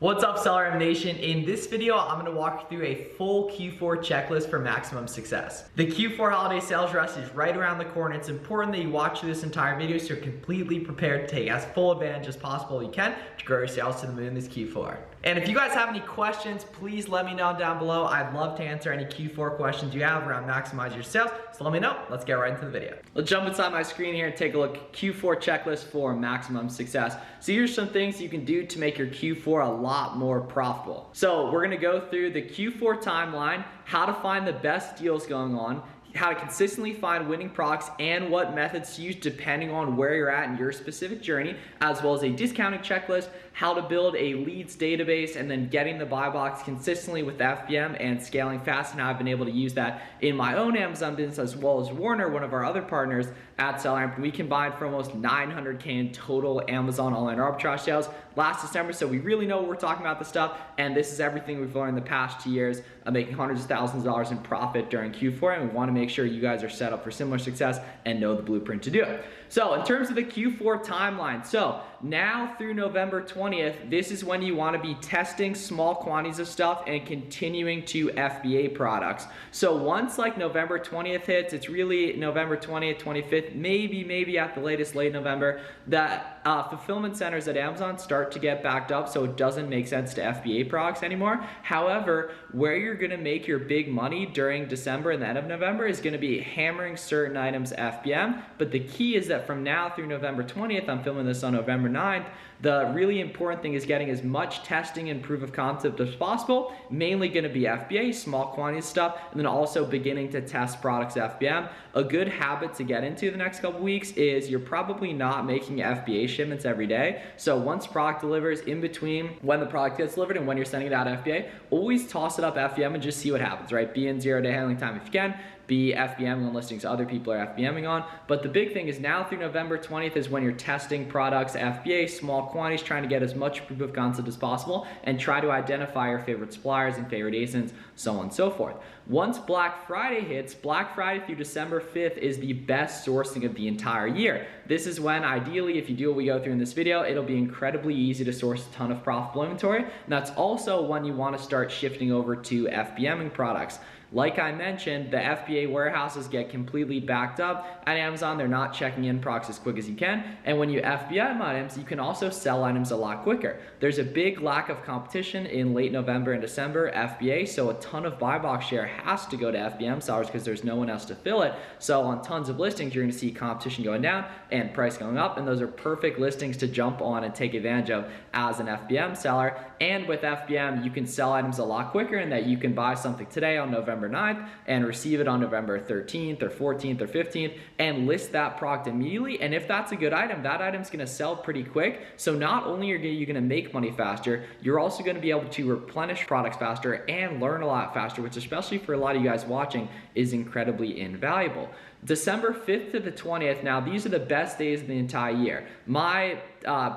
What's up, SellerAmp Nation? In this video, I'm gonna walk you through a full Q4 checklist for maximum success. The Q4 holiday sales rush is right around the corner. It's important that you watch this entire video so you're completely prepared to take as full advantage as possible you can to grow your sales to the moon this Q4. And if you guys have any questions, please let me know down below. I'd love to answer any Q4 questions you have around maximizing your sales, so let me know. Let's get right into the video. Let's jump inside my screen here and take a look at Q4 checklist for maximum success. So here's some things you can do to make your Q4 a lot more profitable. So we're gonna go through the Q4 timeline, how to find the best deals going on, how to consistently find winning products, and what methods to use depending on where you're at in your specific journey, as well as a discounting checklist, how to build a leads database, and then getting the buy box consistently with FBM and scaling fast, and how I've been able to use that in my own Amazon business, as well as Warner, one of our other partners at SellerAmp. We combined for almost 900K in total Amazon online arbitrage sales last December, so we really know what we're talking about this stuff, and this is everything we've learned in the past 2 years of making hundreds of thousands of dollars in profit during Q4, and we want to make sure you guys are set up for similar success and know the blueprint to do it. So in terms of the Q4 timeline, so now through November 20th, this is when you want to be testing small quantities of stuff and continuing to FBA products. So once like November 20th hits, it's really November 20th, 25th, maybe at the latest late November, that fulfillment centers at Amazon start to get backed up, so it doesn't make sense to FBA products anymore. However, where you're going to make your big money during December and the end of November is going to be hammering certain items FBM, but the key is that from now through November 20th, I'm filming this on November 9th, the really important thing is getting as much testing and proof of concept as possible, mainly going to be FBA, small quantity stuff, and then also beginning to test products FBM. A good habit to get into the next couple weeks is you're probably not making FBA shipments every day. So once product delivers, in between when the product gets delivered and when you're sending it out FBA, always toss it up FBM and just see what happens, right? Be in 0-day handling time if you can. Be FBMing on listings other people are FBMing on. But the big thing is now through November 20th is when you're testing products FBA, small quantities, trying to get as much proof of concept as possible and try to identify your favorite suppliers and favorite ASINs, so on and so forth. Once Black Friday hits, Black Friday through December 5th is the best sourcing of the entire year. This is when ideally, if you do what we go through in this video, it'll be incredibly easy to source a ton of profitable inventory. And that's also when you want to start shifting over to FBMing products. Like I mentioned, the FBA warehouses get completely backed up at Amazon. They're not checking in products as quick as you can. And when you FBM items, you can also sell items a lot quicker. There's a big lack of competition in late November and December FBA, so a ton of buy box share has to go to FBM sellers because there's no one else to fill it. So on tons of listings, you're gonna see competition going down and price going up, and those are perfect listings to jump on and take advantage of as an FBM seller. And with FBM, you can sell items a lot quicker in that you can buy something today on November 9th and receive it on November 13th or 14th or 15th and list that product immediately. And if that's a good item, that item's gonna sell pretty quick. So not only are you gonna make money faster, you're also gonna be able to replenish products faster and learn a lot faster, which especially for a lot of you guys watching is incredibly invaluable. December 5th to the 20th, now these are the best days of the entire year. My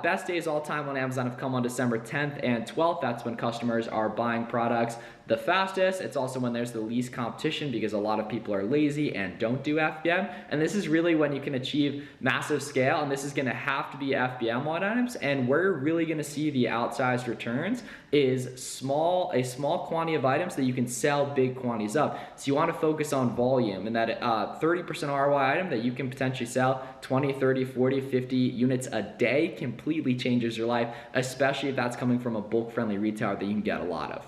best days all time on Amazon have come on December 10th and 12th. That's when customers are buying products the fastest. It's also when there's the least competition because a lot of people are lazy and don't do FBM. And this is really when you can achieve massive scale, and this is gonna have to be FBM items. And where you're really gonna see the outsized returns is a small quantity of items that you can sell big quantities of. So you wanna focus on volume, and that 30% ROI item that you can potentially sell 20, 30, 40, 50 units a day completely changes your life, especially if that's coming from a bulk friendly retailer that you can get a lot of.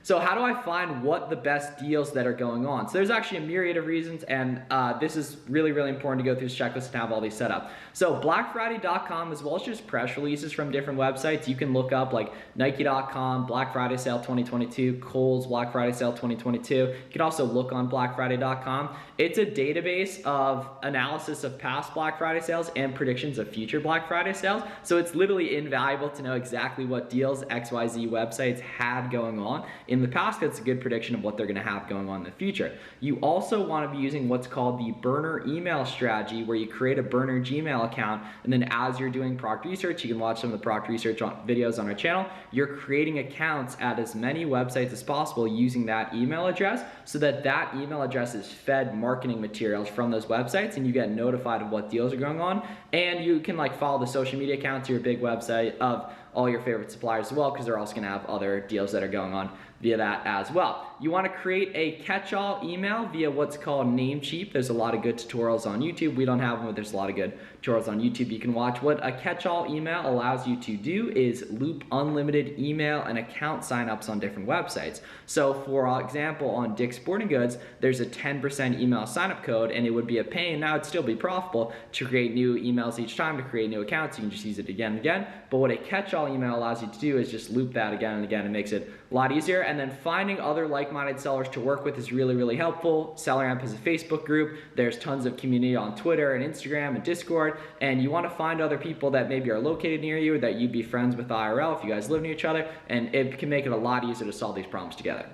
So how do I find what the best deals that are going on? So there's actually a myriad of reasons, and this is really, really important to go through this checklist and have all these set up. So BlackFriday.com, as well as just press releases from different websites, you can look up like Nike.com, Black Friday Sale 2022, Kohl's Black Friday Sale 2022. You can also look on BlackFriday.com. It's a database of analysis of past Black Friday sales and predictions of future Black Friday sales. So it's literally invaluable to know exactly what deals XYZ websites had going on in the past. That's a good prediction of what they're gonna have going on in the future. You also wanna be using what's called the burner email strategy, where you create a burner Gmail account, and then as you're doing product research, you can watch some of the product research videos on our channel, you're creating accounts at as many websites as possible using that email address, so that that email address is fed marketing materials from those websites, and you get notified of what deals are going on. And you can like follow the social media accounts of your big website of all your favorite suppliers as well, because they're also gonna have other deals that are going on via that as well. You wanna create a catch-all email via what's called Namecheap. There's a lot of good tutorials on YouTube. We don't have them, but there's a lot of good tutorials on YouTube you can watch. What a catch-all email allows you to do is loop unlimited email and account signups on different websites. So for example, on Dick's Sporting Goods, there's a 10% email signup code, and it would be a pain, now it'd still be profitable, to create new emails each time, to create new accounts. You can just use it again and again. But what a catch-all email allows you to do is just loop that again and again. It makes it a lot easier. And then finding other like-minded sellers to work with is really, really helpful. SellerAmp is a Facebook group. There's tons of community on Twitter and Instagram and Discord. And you want to find other people that maybe are located near you, or that you'd be friends with IRL if you guys live near each other. And it can make it a lot easier to solve these problems together.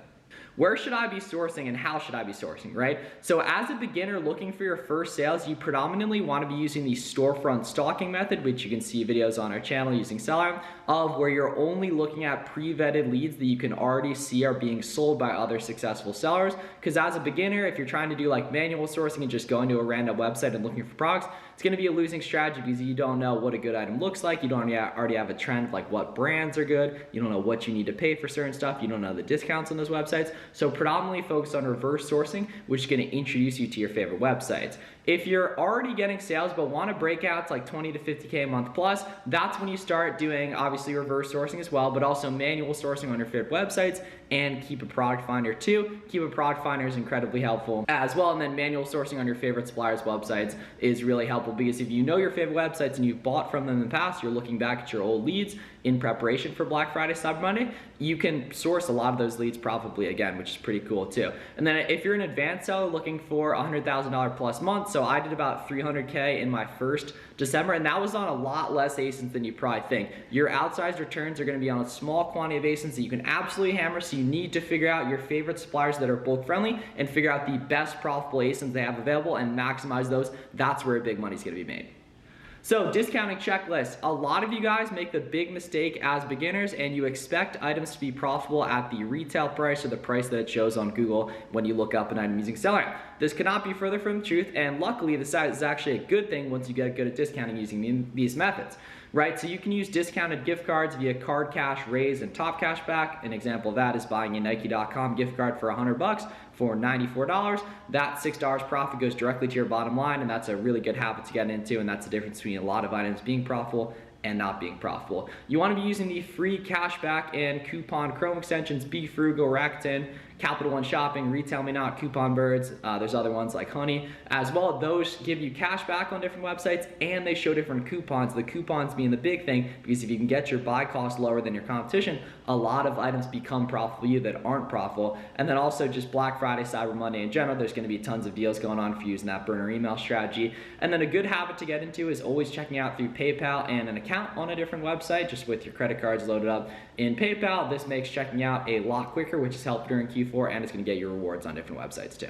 Where should I be sourcing and how should I be sourcing, right? So as a beginner looking for your first sales, you predominantly want to be using the storefront stalking method, which you can see videos on our channel using SellerAmp, of where you're only looking at pre-vetted leads that you can already see are being sold by other successful sellers. Because as a beginner, if you're trying to do like manual sourcing and just going to a random website and looking for products, it's going to be a losing strategy because you don't know what a good item looks like. You don't already have a trend of like what brands are good. You don't know what you need to pay for certain stuff. You don't know the discounts on those websites. So predominantly focus on reverse sourcing, which is going to introduce you to your favorite websites. If you're already getting sales but want to break out to like 20 to 50K a month plus, that's when you start doing obviously reverse sourcing as well, but also manual sourcing on your favorite websites, and keep a product finder too. Keep a product finder is incredibly helpful as well. And then manual sourcing on your favorite suppliers' websites is really helpful, because if you know your favorite websites and you've bought from them in the past, you're looking back at your old leads in preparation for Black Friday, Cyber Monday, you can source a lot of those leads profitably again, which is pretty cool too. And then if you're an advanced seller looking for $100,000 plus month, so I did about 300K in my first December, and that was on a lot less ASINs than you probably think. Your outsized returns are going to be on a small quantity of ASINs that you can absolutely hammer, so you need to figure out your favorite suppliers that are bulk friendly and figure out the best profitable ASINs they have available and maximize those. That's where big money's going to be made. So discounting checklists. A lot of you guys make the big mistake as beginners and you expect items to be profitable at the retail price or the price that it shows on Google when you look up an item using SellerAmp. This cannot be further from the truth, and luckily this is actually a good thing once you get good at discounting using these methods. Right, so you can use discounted gift cards via Card Cash, Raise, and Top Cashback. An example of that is buying a Nike.com gift card for $100 for $94. That $6 profit goes directly to your bottom line, and that's a really good habit to get into, and that's the difference between a lot of items being profitable and not being profitable. You want to be using the free cashback and coupon Chrome extensions, Be Frugal, Rakuten, Capital One Shopping, Retail Me Not, Coupon Birds. There's other ones like Honey as well. Those give you cash back on different websites, and they show different coupons. The coupons being the big thing, because if you can get your buy cost lower than your competition, a lot of items become profitable you that aren't profitable. And then also just Black Friday, Cyber Monday in general, there's going to be tons of deals going on if you're using that burner email strategy. And then a good habit to get into is always checking out through PayPal and an account on a different website, just with your credit cards loaded up in PayPal. This makes checking out a lot quicker, which is helpful during Q4, and it's going to get you rewards on different websites too.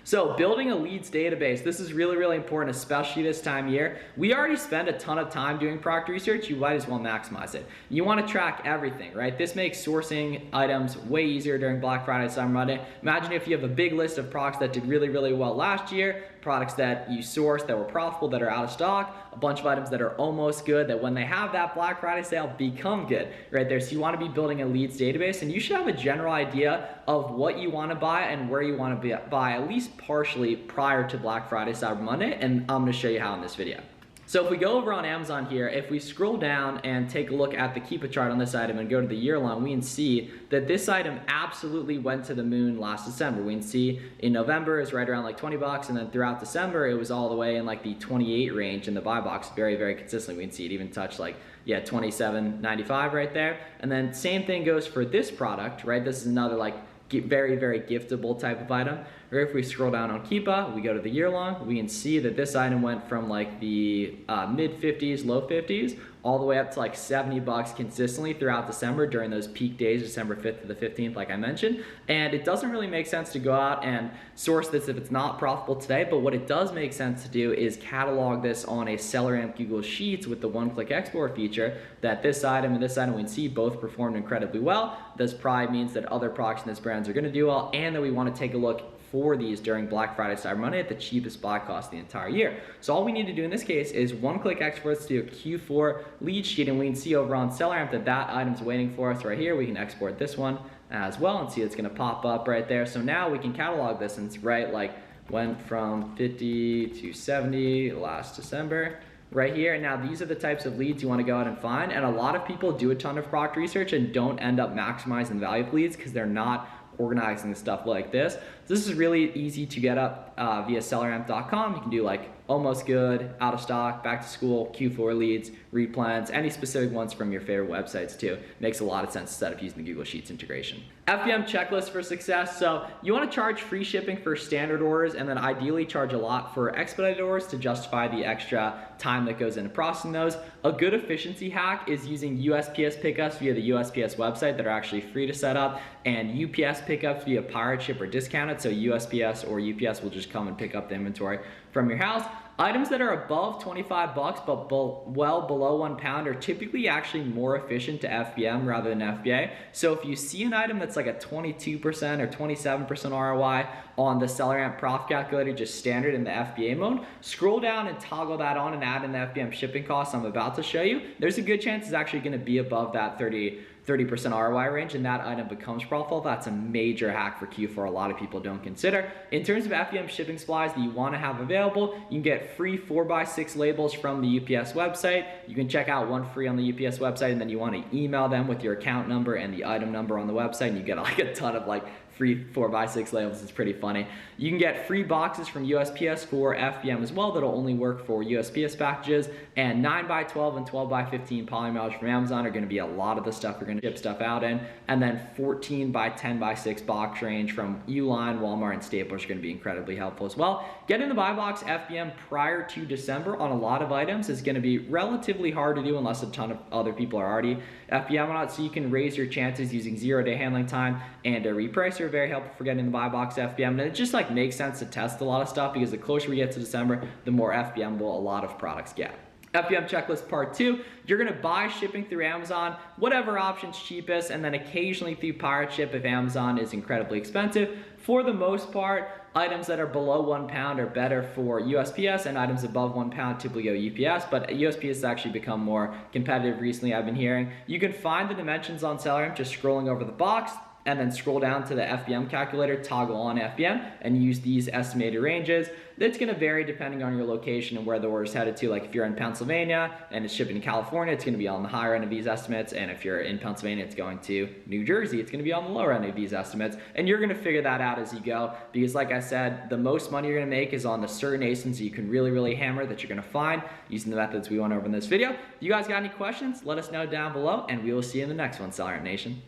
So building a leads database, this is really, really important, especially this time of year. We already spend a ton of time doing product research. You might as well maximize it. You want to track everything, right? This makes sourcing items way easier during Black Friday, Cyber Monday. Imagine if you have a big list of products that did really, really well last year, products that you sourced that were profitable, that are out of stock, a bunch of items that are almost good, that when they have that Black Friday sale become good, right there. So you want to be building a leads database, and you should have a general idea of what you want to buy and where you want to buy, at least partially prior to Black Friday, Cyber Monday, and I'm going to show you how in this video. So if we go over on Amazon here, if we scroll down and take a look at the Keep a chart on this item and go to the year long, we can see that this item absolutely went to the moon last December. We can see in November it's right around like 20 bucks, and then throughout December it was all the way in like the 28 range in the buy box, very, very consistently. We can see it even touch like, yeah, 27.95 right there. And then same thing goes for this product, right? This is another like very, very giftable type of item. Or if we scroll down on Keepa, we go to the year long, we can see that this item went from like the mid 50s, low 50s, all the way up to like 70 bucks consistently throughout December during those peak days, December 5th to the 15th, like I mentioned. And it doesn't really make sense to go out and source this if it's not profitable today, but what it does make sense to do is catalog this on a SellerAmp Google Sheets with the one-click export feature, that this item and this item we can see both performed incredibly well. This probably means that other products in this brands are gonna do well, and that we wanna take a look for these during Black Friday, Cyber Monday at the cheapest buy cost the entire year. So all we need to do in this case is one-click exports to a Q4 lead sheet, and we can see over on SellerAmp that that item's waiting for us right here. We can export this one as well and see it's gonna pop up right there. So now we can catalog this, and it's right, like, went from 50 to 70 last December right here. And now these are the types of leads you want to go out and find, and a lot of people do a ton of product research and don't end up maximizing the value of leads because they're not organizing the stuff like this. This is really easy to get up via selleramp.com. You can do like almost good, out of stock, back to school, Q4 leads, replans, any specific ones from your favorite websites too. Makes a lot of sense instead of using the Google Sheets integration. FBM checklist for success. So you want to charge free shipping for standard orders, and then ideally charge a lot for expedited orders to justify the extra time that goes into processing those. A good efficiency hack is using USPS pickups via the USPS website that are actually free to set up, and UPS pickups via pirate ship or discounted. So USPS or UPS will just come and pick up the inventory from your house. Items that are above 25 bucks but well below 1 pound are typically actually more efficient to FBM rather than FBA. So if you see an item that's like a 22% or 27% ROI on the SellerAmp Profit Calculator, just standard in the FBA mode, scroll down and toggle that on and add in the FBM shipping costs I'm about to show you. There's a good chance it's actually going to be above that 30% ROI range, and that item becomes profitable. That's a major hack for Q4 a lot of people don't consider. In terms of FBM shipping supplies that you want to have available, you can get free 4x6 labels from the UPS website. You can check out one free on the UPS website, and then you want to email them with your account number and the item number on the website, and you get like a ton of like free 4x6 labels. It's pretty funny. You can get free boxes from USPS for FBM as well that'll only work for USPS packages, and 9x12 and 12x15 poly mileage from Amazon are going to be a lot of the stuff we're going to ship stuff out in, and then 14x10x6 box range from Uline, Walmart, and Staples are going to be incredibly helpful as well. Getting the buy box FBM prior to December on a lot of items is going to be relatively hard to do unless a ton of other people are already FBM on it, so you can raise your chances using 0-day handling time and a repricer. Very helpful for getting the buy box FBM, and it just like makes sense to test a lot of stuff because the closer we get to December, the more FBM will a lot of products get. FBM checklist part 2, you're gonna buy shipping through Amazon, whatever option's cheapest, and then occasionally through pirate ship if Amazon is incredibly expensive. For the most part, items that are below 1 pound are better for USPS, and items above 1 pound typically go UPS, but USPS has actually become more competitive recently, I've been hearing. You can find the dimensions on SellerAmp just scrolling over the box, and then scroll down to the FBM calculator, toggle on FBM, and use these estimated ranges. That's gonna vary depending on your location and where the order's headed to. Like if you're in Pennsylvania and it's shipping to California, it's gonna be on the higher end of these estimates, and if you're in Pennsylvania, it's going to New Jersey, it's gonna be on the lower end of these estimates, and you're gonna figure that out as you go, because like I said, the most money you're gonna make is on the certain ASINs that you can really hammer that you're gonna find using the methods we went over in this video. If you guys got any questions, let us know down below, and we will see you in the next one, SellerAmp Nation.